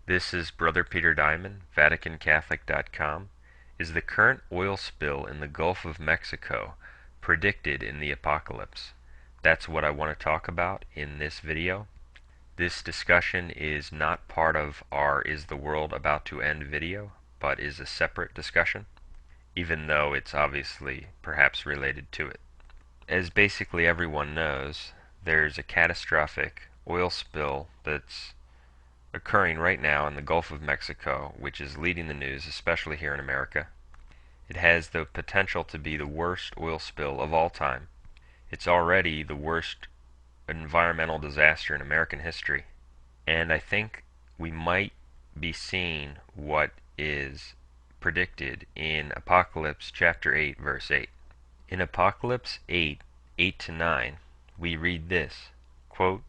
This is Brother Peter Diamond, VaticanCatholic.com. Is the current oil spill in the Gulf of Mexico predicted in the apocalypse? That's what I want to talk about in this video. This discussion is not part of our Is the World About to End video, but is a separate discussion, even though it's obviously perhaps related to it. As basically everyone knows, there's a catastrophic oil spill that's occurring right now in the Gulf of Mexico, which is leading the news, especially here in America. It has the potential to be the worst oil spill of all time. It's already the worst environmental disaster in American history. And I think we might be seeing what is predicted in Apocalypse chapter 8, verse 8. In Apocalypse 8, 8-9, we read this, quote,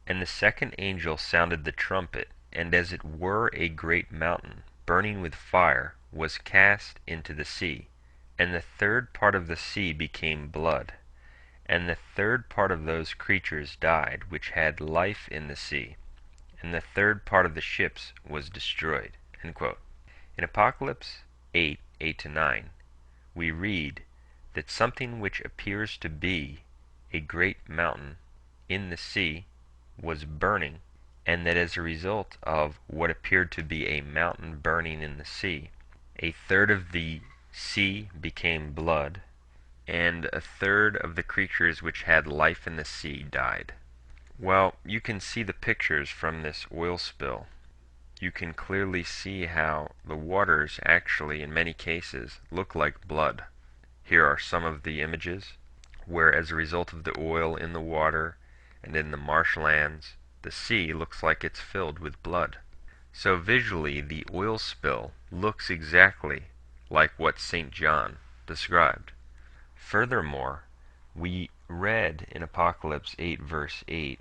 "And the second angel sounded the trumpet, and as it were a great mountain, burning with fire, was cast into the sea. And the third part of the sea became blood. And the third part of those creatures died which had life in the sea. And the third part of the ships was destroyed." End quote. In Apocalypse 8, 8-9, we read that something which appears to be a great mountain in the sea was burning, and that as a result of what appeared to be a mountain burning in the sea, a third of the sea became blood, and a third of the creatures which had life in the sea died. Well, you can see the pictures from this oil spill. You can clearly see how the waters actually, in many cases, look like blood. Here are some of the images where, as a result of the oil in the water and in the marshlands, the sea looks like it's filled with blood. So visually, the oil spill looks exactly like what St. John described. Furthermore, we read in Apocalypse 8, verse 8,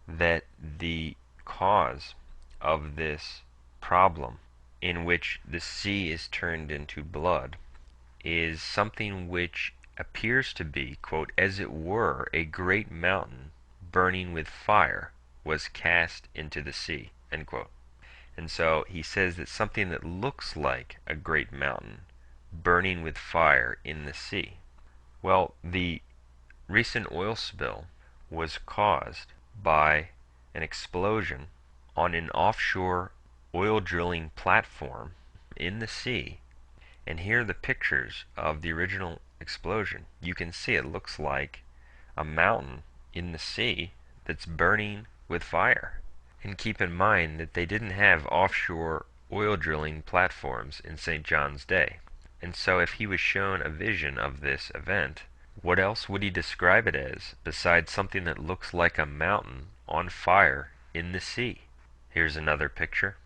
that the cause of this problem, in which the sea is turned into blood, is something which appears to be, quote, "as it were a great mountain burning with fire was cast into the sea," end quote. And so he says that something that looks like a great mountain burning with fire in the sea. Well, the recent oil spill was caused by an explosion on an offshore oil drilling platform in the sea. And here are the pictures of the original explosion. You can see it looks like a mountain in the sea that's burning with fire. And keep in mind that they didn't have offshore oil drilling platforms in St. John's day. And so if he was shown a vision of this event, what else would he describe it as besides something that looks like a mountain on fire in the sea? Here's another picture.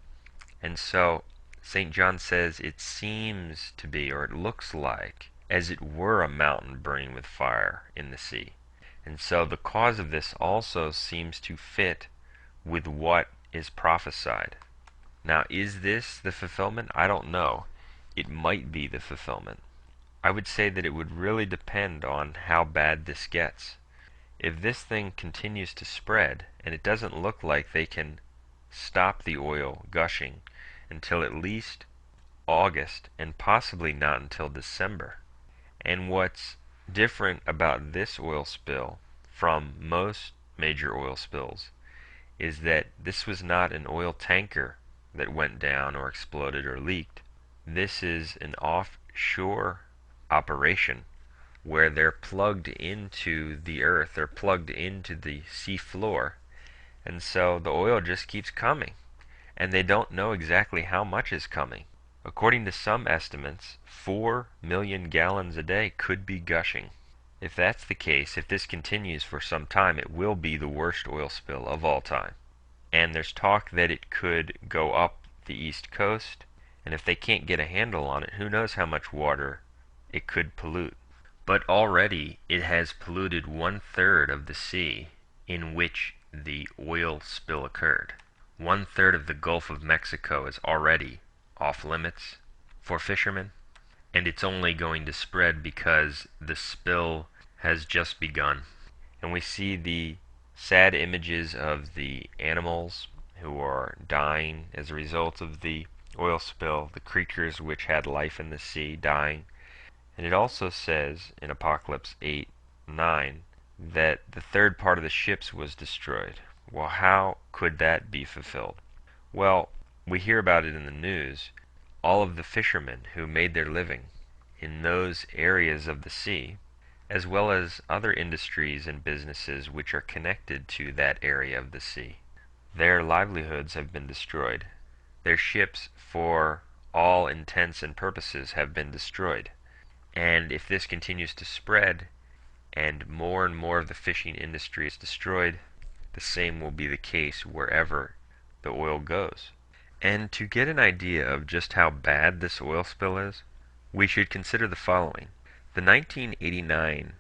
And so St. John says it seems to be, or it looks like, as it were a mountain burning with fire in the sea. And so the cause of this also seems to fit with what is prophesied. Now, is this the fulfillment? I don't know. It might be the fulfillment. I would say that it would really depend on how bad this gets. If this thing continues to spread, and it doesn't look like they can stop the oil gushing until at least August, and possibly not until December. And what's different about this oil spill from most major oil spills is that this was not an oil tanker that went down or exploded or leaked. This is an offshore operation where they're plugged into the earth, they're plugged into the sea floor, and so the oil just keeps coming. And they don't know exactly how much is coming. According to some estimates, 4 million gallons a day could be gushing. If that's the case, if this continues for some time, it will be the worst oil spill of all time. And there's talk that it could go up the East Coast, and if they can't get a handle on it, who knows how much water it could pollute. But already it has polluted 1/3 of the sea in which the oil spill occurred. 1/3 of the Gulf of Mexico is already off limits for fishermen, and it's only going to spread because the spill has just begun. And we see the sad images of the animals who are dying as a result of the oil spill, the creatures which had life in the sea dying. And it also says in Apocalypse 8:9 that the third part of the ships was destroyed. Well, how could that be fulfilled? Well, we hear about it in the news. All of the fishermen who made their living in those areas of the sea, as well as other industries and businesses which are connected to that area of the sea, their livelihoods have been destroyed. Their ships, for all intents and purposes, have been destroyed. And if this continues to spread, and more of the fishing industry is destroyed, the same will be the case wherever the oil goes. And to get an idea of just how bad this oil spill is, we should consider the following. The 1989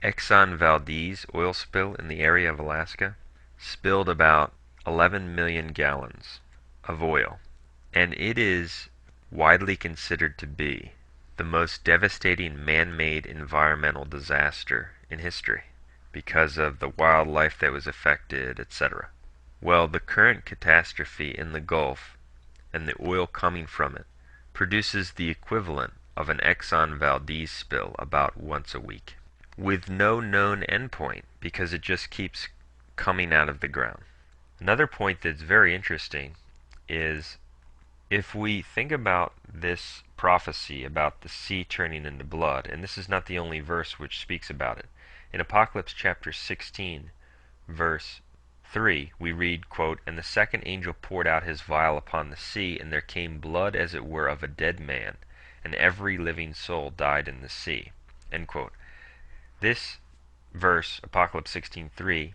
Exxon Valdez oil spill in the area of Alaska spilled about 11 million gallons of oil, and it is widely considered to be the most devastating man-made environmental disaster in history because of the wildlife that was affected, etc. Well, the current catastrophe in the Gulf and the oil coming from it produces the equivalent of an Exxon Valdez spill about once a week, with no known endpoint because it just keeps coming out of the ground. Another point that's very interesting is if we think about this prophecy about the sea turning into blood, and this is not the only verse which speaks about it. In Apocalypse chapter 16, verse 3, we read, quote, "And the second angel poured out his vial upon the sea, and there came blood as it were of a dead man, and every living soul died in the sea." End quote. This verse, Apocalypse 16:3,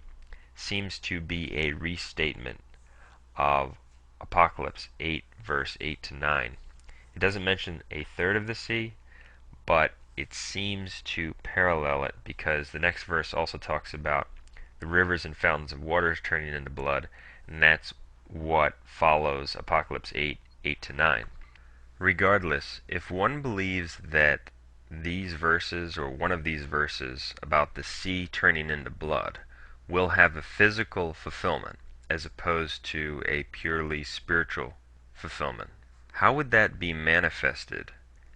seems to be a restatement of Apocalypse 8, verse 8 to 9. It doesn't mention a third of the sea, but it seems to parallel it because the next verse also talks about the rivers and fountains of waters turning into blood, and that's what follows Apocalypse 8, 8 to 9. Regardless, if one believes that these verses, or one of these verses about the sea turning into blood, will have a physical fulfillment as opposed to a purely spiritual fulfillment, how would that be manifested?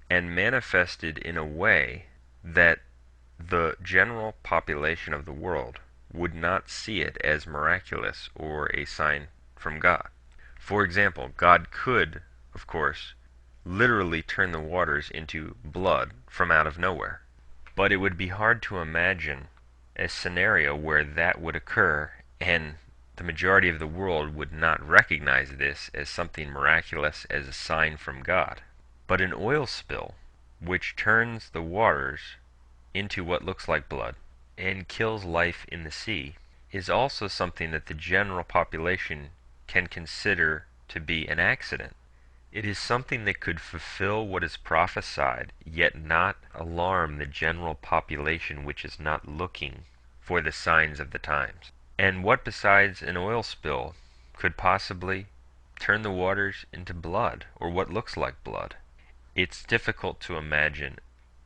And manifested in a way that the general population of the world would not see it as miraculous or a sign from God. For example, God could, of course, literally turn the waters into blood from out of nowhere. But it would be hard to imagine a scenario where that would occur and the majority of the world would not recognize this as something miraculous, as a sign from God. But an oil spill, which turns the waters into what looks like blood and kills life in the sea, is also something that the general population can consider to be an accident. It is something that could fulfill what is prophesied, yet not alarm the general population which is not looking for the signs of the times. And what besides an oil spill could possibly turn the waters into blood, or what looks like blood? It's difficult to imagine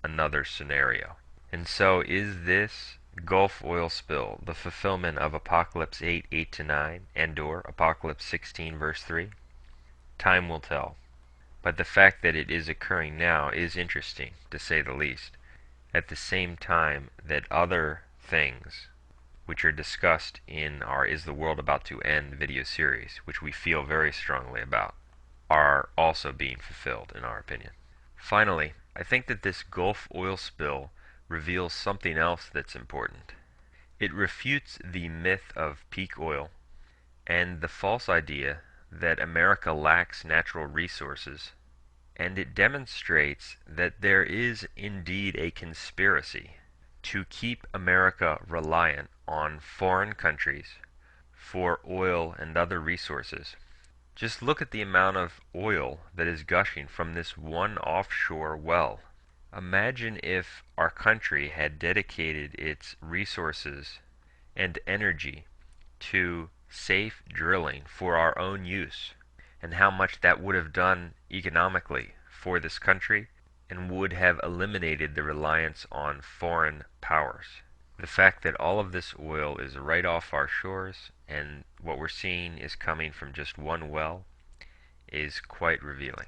another scenario. And so is this Gulf oil spill the fulfillment of Apocalypse 8, 8 to 9, and/or Apocalypse 16, verse 3? Time will tell. But the fact that it is occurring now is interesting, to say the least. At the same time that other things which are discussed in our Is the World About to End video series, which we feel very strongly about, are also being fulfilled, in our opinion. Finally, I think that this Gulf oil spill reveals something else that's important. It refutes the myth of peak oil and the false idea that America lacks natural resources, and it demonstrates that there is indeed a conspiracy to keep America reliant on foreign countries for oil and other resources. Just look at the amount of oil that is gushing from this one offshore well. Imagine if our country had dedicated its resources and energy to safe drilling for our own use, and how much that would have done economically for this country and would have eliminated the reliance on foreign powers. The fact that all of this oil is right off our shores and what we're seeing is coming from just one well is quite revealing.